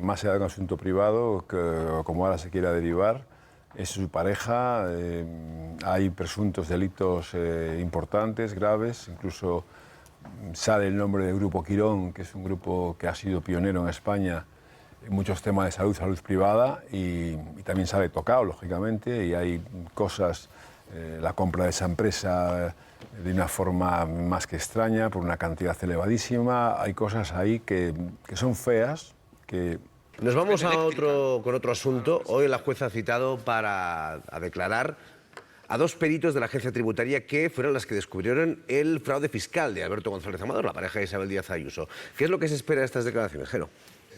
más allá de un asunto privado, que, como ahora se quiera derivar, es su pareja. Hay presuntos delitos importantes, graves, incluso sale el nombre del Grupo Quirón, que es un grupo que ha sido pionero en España en muchos temas de salud, salud privada, y también sale tocado, lógicamente, y hay cosas, la compra de esa empresa de una forma más que extraña, por una cantidad elevadísima. Hay cosas ahí que son feas, que... Nos vamos con otro asunto. Hoy la jueza ha citado a declarar a dos peritos de la agencia tributaria que fueron las que descubrieron el fraude fiscal de Alberto González Amador, la pareja de Isabel Díaz Ayuso. ¿Qué es lo que se espera de estas declaraciones, Jero?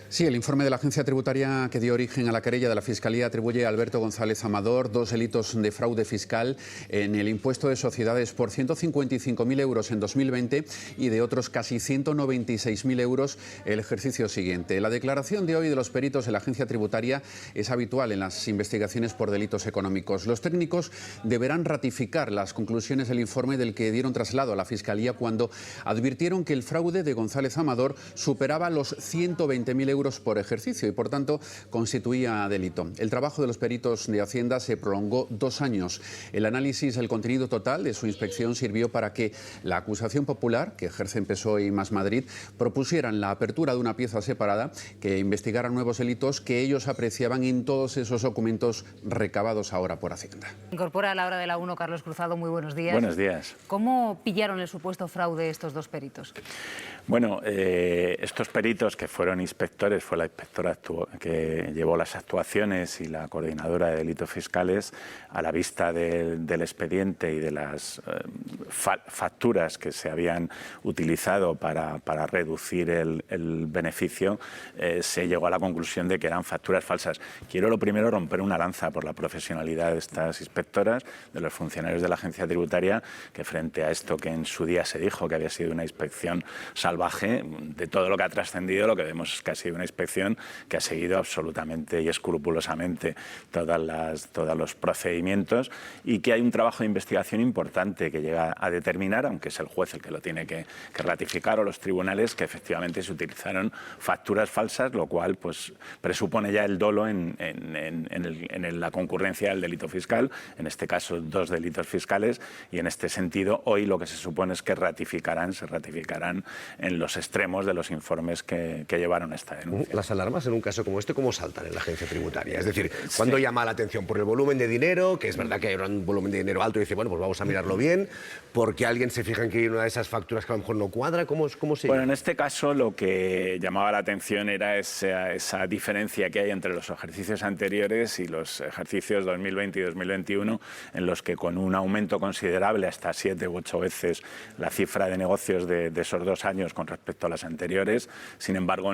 Sí, el informe de la agencia tributaria que dio origen a la querella de la Fiscalía atribuye a Alberto González Amador 2 delitos de fraude fiscal en el impuesto de sociedades por 155.000 euros en 2020 y de otros casi 196.000 euros el ejercicio siguiente. La declaración de hoy de los peritos de la agencia tributaria es habitual en las investigaciones por delitos económicos. Los técnicos deberán ratificar las conclusiones del informe del que dieron traslado a la Fiscalía cuando advirtieron que el fraude de González Amador superaba los 120.000 euros por ejercicio y, por tanto, constituía delito. El trabajo de los peritos de Hacienda se prolongó 2 años. El análisis del contenido total de su inspección sirvió para que la acusación popular, que ejercen PSOE y Más Madrid, propusieran la apertura de una pieza separada que investigara nuevos delitos que ellos apreciaban en todos esos documentos recabados ahora por Hacienda. Incorpora a la hora de la 1 Carlos Cruzado. Muy buenos días. Buenos días. ¿Cómo pillaron el supuesto fraude estos dos peritos? Bueno, estos peritos que fueron inspectores, fue la inspectora que llevó las actuaciones y la coordinadora de delitos fiscales, a la vista del expediente y de las facturas que se habían utilizado para reducir el beneficio, se llegó a la conclusión de que eran facturas falsas. Quiero lo primero romper una lanza por la profesionalidad de estas inspectoras, de los funcionarios de la agencia tributaria, que frente a esto que en su día se dijo que había sido una inspección salvaje, de todo lo que ha trascendido, lo que vemos es que ha sido una inspección que ha seguido absolutamente y escrupulosamente todos los procedimientos, y que hay un trabajo de investigación importante que llega a determinar, aunque es el juez el que lo tiene que ratificar, o los tribunales, que efectivamente se utilizaron facturas falsas, lo cual pues presupone ya el dolo en la concurrencia del delito fiscal, en este caso 2 delitos fiscales, y en este sentido hoy lo que se supone es que se ratificarán en los extremos de los informes que llevaron esta denuncia. Las alarmas en un caso como este, ¿cómo saltan en la agencia tributaria? Es decir, ¿cuándo llama la atención? ¿Por el volumen de dinero? Que es verdad que hay un volumen de dinero alto y dice, bueno, pues vamos a mirarlo bien. ¿Porque alguien se fija en que hay una de esas facturas que a lo mejor no cuadra? ¿Cómo se llama? Bueno, en este caso lo que llamaba la atención era esa diferencia que hay entre los ejercicios anteriores y los ejercicios 2020 y 2021, en los que con un aumento considerable, hasta 7 u 8 veces la cifra de negocios de esos 2 años con respecto a las anteriores, sin embargo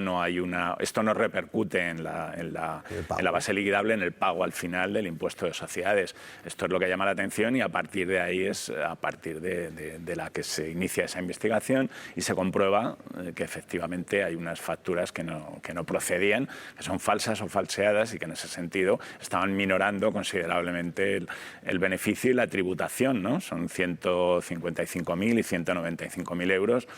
esto no repercute en la base liquidable, en el pago al final del impuesto de sociedades. Esto es lo que llama la atención, y a partir de ahí es a partir de la que se inicia esa investigación y se comprueba que efectivamente hay unas facturas que no procedían, que son falsas o falseadas, y que en ese sentido estaban minorando considerablemente el beneficio y la tributación, ¿no? Son 155.000 y 195.000 euros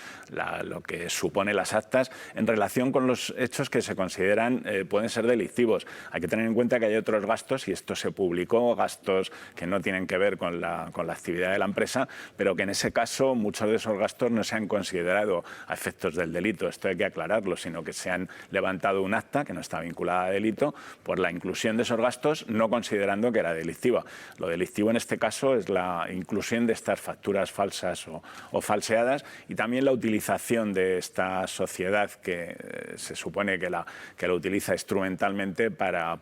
lo que supone las actas en relación con los hechos que se consideran pueden ser delictivos. Hay que tener en cuenta que hay otros gastos, y esto se publicó, gastos que no tienen que ver con la actividad de la empresa, pero que en ese caso muchos de esos gastos no se han considerado a efectos del delito. Esto hay que aclararlo, sino que se han levantado un acta que no está vinculada a delito por la inclusión de esos gastos, no considerando que era delictiva. Lo delictivo en este caso es la inclusión de estas facturas falsas o falseadas, y también la utilización de esta sociedad que se supone que la utiliza instrumentalmente para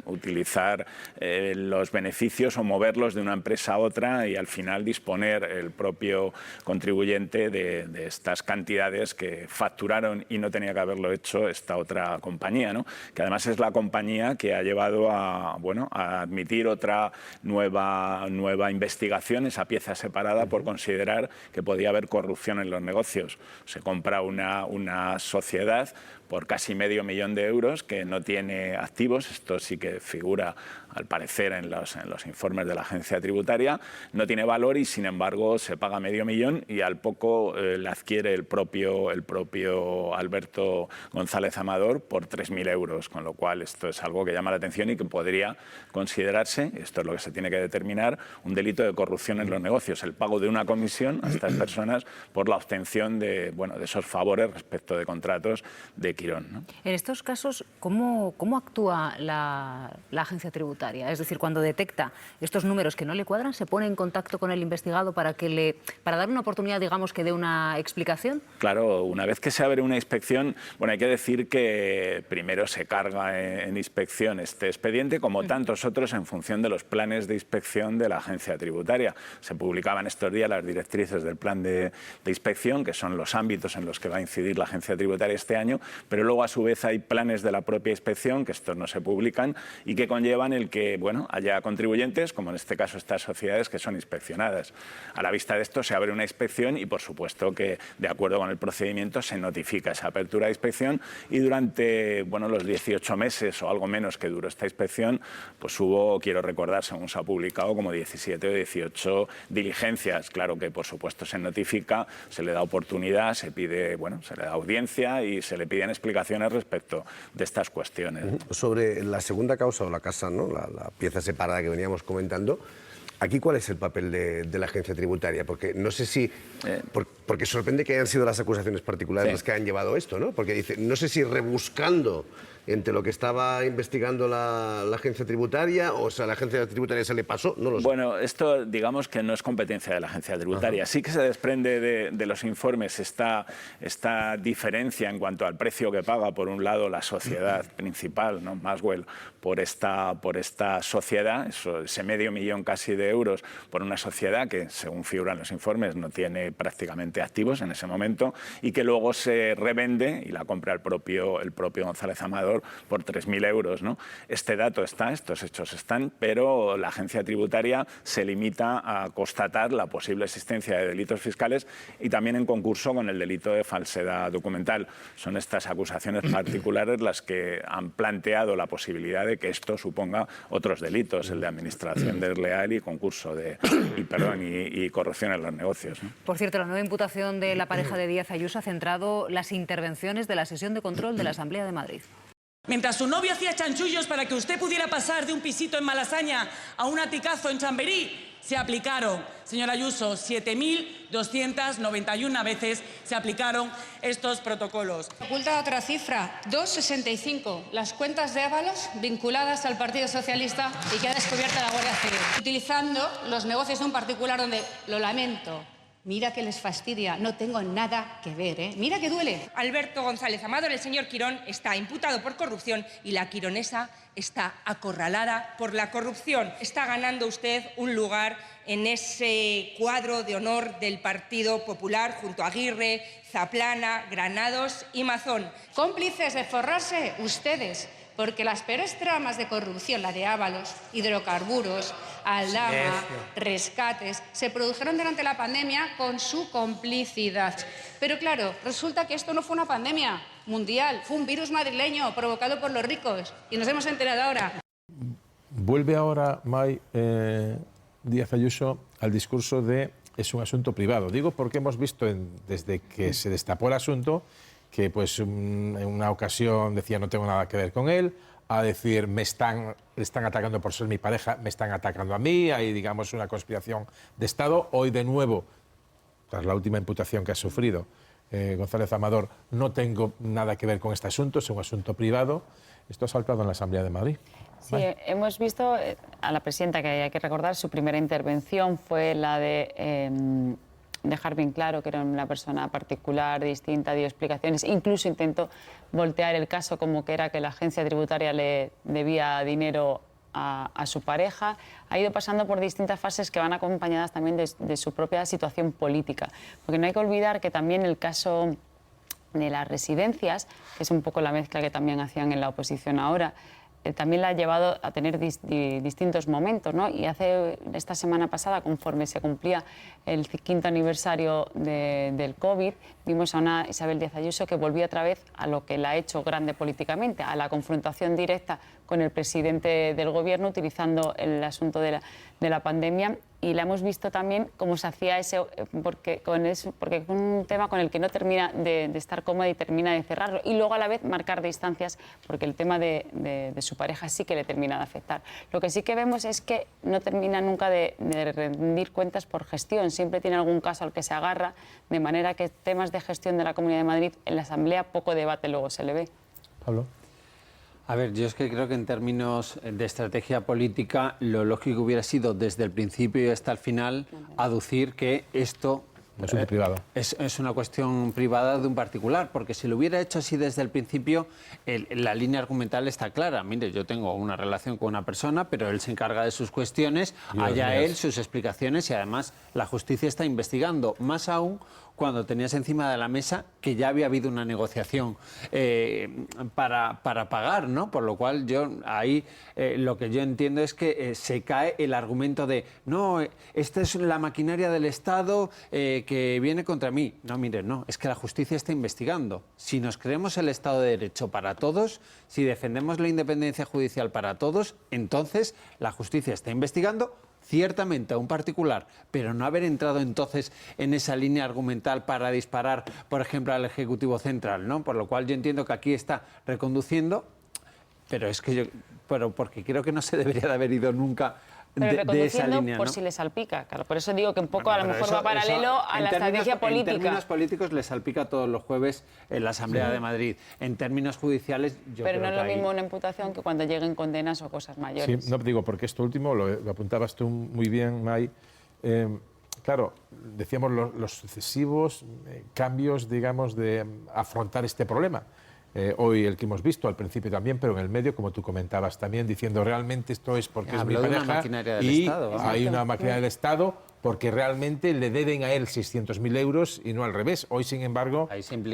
utilizar los beneficios o moverlos de una empresa a otra, y al final disponer el propio contribuyente de estas cantidades que facturaron y no tenía que haberlo hecho esta otra compañía, ¿no? Que además es la compañía que ha llevado a admitir otra nueva investigación, esa pieza separada, por considerar que podía haber corrupción en los negocios. Se compra una sociedad por casi medio millón de euros, que no tiene activos. Esto sí que figura, al parecer, en los informes de la agencia tributaria. No tiene valor y, sin embargo, se paga medio millón y al poco le adquiere el propio Alberto González Amador por 3.000 euros, con lo cual esto es algo que llama la atención y que podría considerarse, esto es lo que se tiene que determinar, un delito de corrupción en los negocios, el pago de una comisión a estas personas por la obtención de esos favores respecto de contratos de Quirón, ¿no? En estos casos, ¿cómo actúa la agencia tributaria? Es decir, cuando detecta estos números que no le cuadran, ¿se pone en contacto con el investigado para dar una oportunidad, digamos, que dé una explicación? Claro, una vez que se abre una inspección, hay que decir que primero se carga en inspección este expediente, como tantos otros, en función de los planes de inspección de la agencia tributaria. Se publicaban estos días las directrices del plan de inspección, que son los ámbitos en los que va a incidir la agencia tributaria este año, pero luego a su vez hay planes de la propia inspección, que estos no se publican, y que conllevan el que haya contribuyentes, como en este caso estas sociedades, que son inspeccionadas. A la vista de esto se abre una inspección y, por supuesto, que de acuerdo con el procedimiento se notifica esa apertura de inspección, y durante los 18 meses o algo menos que duró esta inspección, pues hubo, quiero recordar, según se ha publicado, como 17 o 18 diligencias. Claro que, por supuesto, se notifica, se le da oportunidad, se pide, se le da audiencia y se le piden explicaciones respecto de estas cuestiones. Sobre la segunda causa o la casa, ¿no? La pieza separada que veníamos comentando, ¿aquí cuál es el papel de la agencia tributaria? Porque no sé si... Porque sorprende que hayan sido las acusaciones particulares las que han llevado esto, ¿no? Porque dice, no sé si rebuscando entre lo que estaba investigando la agencia tributaria, o sea, la agencia tributaria se le pasó, no lo sé. Bueno, esto digamos que no es competencia de la agencia tributaria. Sí que se desprende de los informes esta diferencia en cuanto al precio que paga, por un lado, la sociedad principal, ¿no? Maswell, por esta sociedad, ese medio millón casi de euros por una sociedad que, según figuran los informes, no tiene prácticamente activos en ese momento, y que luego se revende y la compra el propio González Amador por 3.000 euros, ¿no? Este dato está, estos hechos están, pero la agencia tributaria se limita a constatar la posible existencia de delitos fiscales y también en concurso con el delito de falsedad documental. Son estas acusaciones particulares las que han planteado la posibilidad de que esto suponga otros delitos, el de administración desleal y concurso y corrupción en los negocios, ¿no? Por cierto, la nueva imputación de la pareja de Díaz Ayuso ha centrado las intervenciones de la sesión de control de la Asamblea de Madrid. Mientras su novio hacía chanchullos para que usted pudiera pasar de un pisito en Malasaña a un aticazo en Chamberí, se aplicaron, señora Ayuso, 7.291 veces se aplicaron estos protocolos. Oculta otra cifra, 265, las cuentas de Ábalos vinculadas al Partido Socialista y que ha descubierto la Guardia Civil, utilizando los negocios de un particular donde, lo lamento, mira que les fastidia, no tengo nada que ver, ¿eh? Mira que duele. Alberto González Amador, el señor Quirón, está imputado por corrupción y la quironesa está acorralada por la corrupción. Está ganando usted un lugar en ese cuadro de honor del Partido Popular junto a Aguirre, Zaplana, Granados y Mazón. Cómplices de forrarse ustedes, porque las peores tramas de corrupción, la de Ábalos, hidrocarburos, Aldama, rescates, se produjeron durante la pandemia con su complicidad. Pero claro, resulta que esto no fue una pandemia mundial, fue un virus madrileño provocado por los ricos y nos hemos enterado ahora. Vuelve ahora Díaz Ayuso al discurso de es un asunto privado. Digo porque hemos visto desde que se destapó el asunto que en una ocasión decía no tengo nada que ver con él, a decir le están atacando por ser mi pareja, me están atacando a mí, hay digamos una conspiración de Estado. Hoy de nuevo, tras la última imputación que ha sufrido González Amador, no tengo nada que ver con este asunto, es un asunto privado. Esto ha saltado en la Asamblea de Madrid. Sí, hemos visto a la presidenta, que hay que recordar, su primera intervención fue la de dejar bien claro que era una persona particular, distinta, dio explicaciones, incluso intentó voltear el caso como que era que la agencia tributaria le debía dinero a su pareja. Ha ido pasando por distintas fases que van acompañadas también de su propia situación política, porque no hay que olvidar que también el caso de las residencias, que es un poco la mezcla que también hacían en la oposición ahora, también la ha llevado a tener distintos momentos, ¿no? Y esta semana pasada, conforme se cumplía el 5º aniversario del COVID, vimos a una Isabel Díaz Ayuso que volvió otra vez a lo que la ha hecho grande políticamente, a la confrontación directa con el presidente del Gobierno, utilizando el asunto de la pandemia. Y la hemos visto también cómo se hacía eso, porque es un tema con el que no termina de estar cómoda y termina de cerrarlo. Y luego a la vez marcar distancias, porque el tema de su pareja sí que le termina de afectar. Lo que sí que vemos es que no termina nunca de rendir cuentas por gestión. Siempre tiene algún caso al que se agarra, de manera que temas de gestión de la Comunidad de Madrid en la Asamblea poco debate luego se le ve. Pablo. A ver, yo es que creo que en términos de estrategia política lo lógico hubiera sido desde el principio y hasta el final aducir que esto privado. Es una cuestión privada de un particular, porque si lo hubiera hecho así desde el principio, la línea argumental está clara. Mire, yo tengo una relación con una persona, pero él se encarga de sus cuestiones, allá él, sus explicaciones, y además la justicia está investigando, más aún cuando tenías encima de la mesa que ya había habido una negociación para pagar, ¿no? Por lo cual yo ahí lo que yo entiendo es que se cae el argumento de no, esta es la maquinaria del Estado que viene contra mí. No, mire, no, es que la justicia está investigando. Si nos creemos el Estado de Derecho para todos, si defendemos la independencia judicial para todos, entonces la justicia está investigando ciertamente a un particular, pero no haber entrado entonces en esa línea argumental para disparar, por ejemplo, al Ejecutivo Central, ¿no? Por lo cual yo entiendo que aquí está reconduciendo, pero es que pero porque creo que no se debería de haber ido nunca de esa línea, por ¿no? si le salpica, claro. Por eso digo que un poco a lo mejor va paralelo a la estrategia política. En términos políticos le salpica todos los jueves en la Asamblea de Madrid. En términos judiciales yo pero creo no es que lo ahí... mismo una imputación que cuando lleguen condenas o cosas mayores. Sí, no digo, porque esto último lo apuntabas tú muy bien, May. Claro, decíamos los sucesivos cambios, digamos, de afrontar este problema. Hoy el que hemos visto al principio también, pero en el medio, como tú comentabas también, diciendo realmente esto es porque es mi pareja una maquinaria del y Estado, hay una maquinaria del Estado porque realmente le deben a él 600.000 euros y no al revés. Hoy, sin embargo,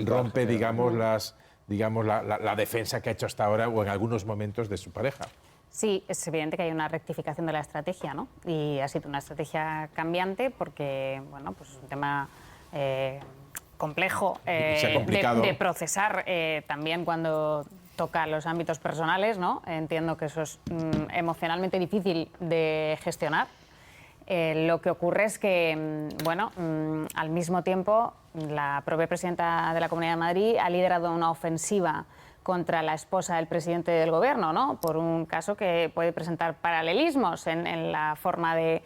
rompe, digamos, la defensa que ha hecho hasta ahora o en algunos momentos de su pareja. Sí, es evidente que hay una rectificación de la estrategia, ¿no? Y ha sido una estrategia cambiante porque, bueno, pues es un tema complejo de procesar también cuando toca los ámbitos personales, ¿no? Entiendo que eso es emocionalmente difícil de gestionar. Lo que ocurre es que, bueno, al mismo tiempo, la propia presidenta de la Comunidad de Madrid ha liderado una ofensiva contra la esposa del presidente del Gobierno, ¿no? Por un caso que puede presentar paralelismos en la forma de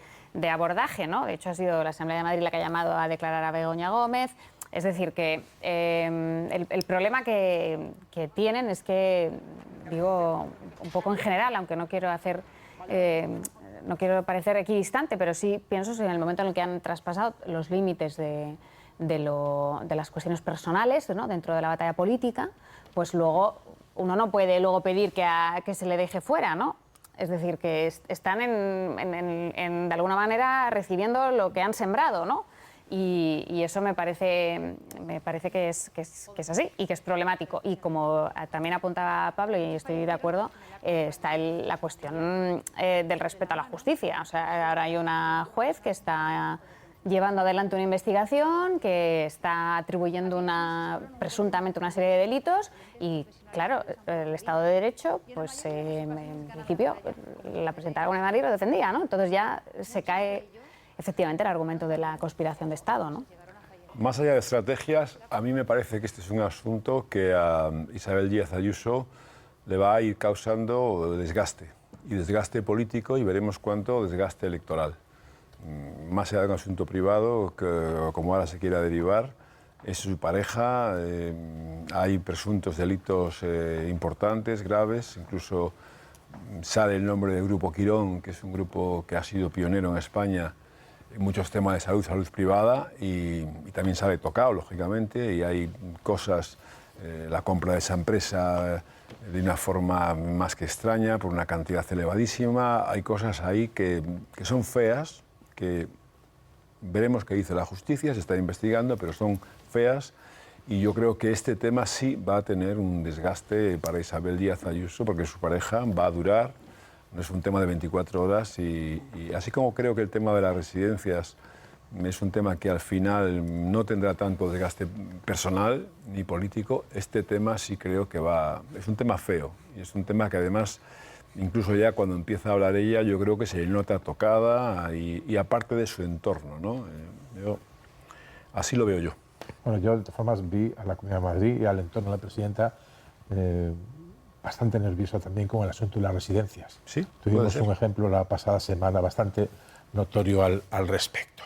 abordaje, ¿no? De hecho, ha sido la Asamblea de Madrid la que ha llamado a declarar a Begoña Gómez. Es decir, que el problema que tienen es que, digo, un poco en general, aunque no quiero hacer... no quiero parecer equidistante, pero sí pienso en el momento en el que han traspasado los límites de las cuestiones personales, ¿no? Dentro de la batalla política, pues luego uno no puede luego pedir que se le deje fuera, ¿no? Es decir, que están de alguna manera recibiendo lo que han sembrado, ¿no? Y eso me parece que es así y que es problemático. Y como también apuntaba Pablo, y estoy de acuerdo, está la cuestión del respeto a la justicia. O sea, ahora hay una juez que está llevando adelante una investigación, que está atribuyendo presuntamente una serie de delitos y, claro, el Estado de Derecho, pues en principio la presidenta de la Comunidad de Madrid lo defendía, ¿no? Entonces ya se cae efectivamente el argumento de la conspiración de Estado, ¿no? Más allá de estrategias, a mí me parece que este es un asunto que a Isabel Díaz Ayuso le va a ir causando desgaste, y desgaste político, y veremos cuánto desgaste electoral. Más allá de un asunto privado, que como ahora se quiera derivar, es su pareja, hay presuntos delitos importantes, graves, incluso sale el nombre del Grupo Quirón, que es un grupo que ha sido pionero en España en muchos temas de salud, salud privada, y también sale Tocado, lógicamente, y hay cosas, la compra de esa empresa de una forma más que extraña, por una cantidad elevadísima, hay cosas ahí que son feas, que veremos qué dice la justicia, se está investigando, pero son feas, Y yo creo que este tema sí va a tener un desgaste para Isabel Díaz Ayuso, porque su pareja va a durar, no es un tema de 24 horas, y así como creo que el tema de las residencias es un tema que al final no tendrá tanto desgaste personal ni político, este tema sí creo que es un tema feo, y es un tema que además, incluso ya cuando empieza a hablar ella, yo creo que se le nota tocada y aparte de su entorno, ¿no? Así lo veo yo. Bueno, yo de todas formas vi a la Comunidad de Madrid y al entorno de la presidenta bastante nerviosa también con el asunto de las residencias. Sí, tuvimos un ejemplo la pasada semana bastante notorio al respecto.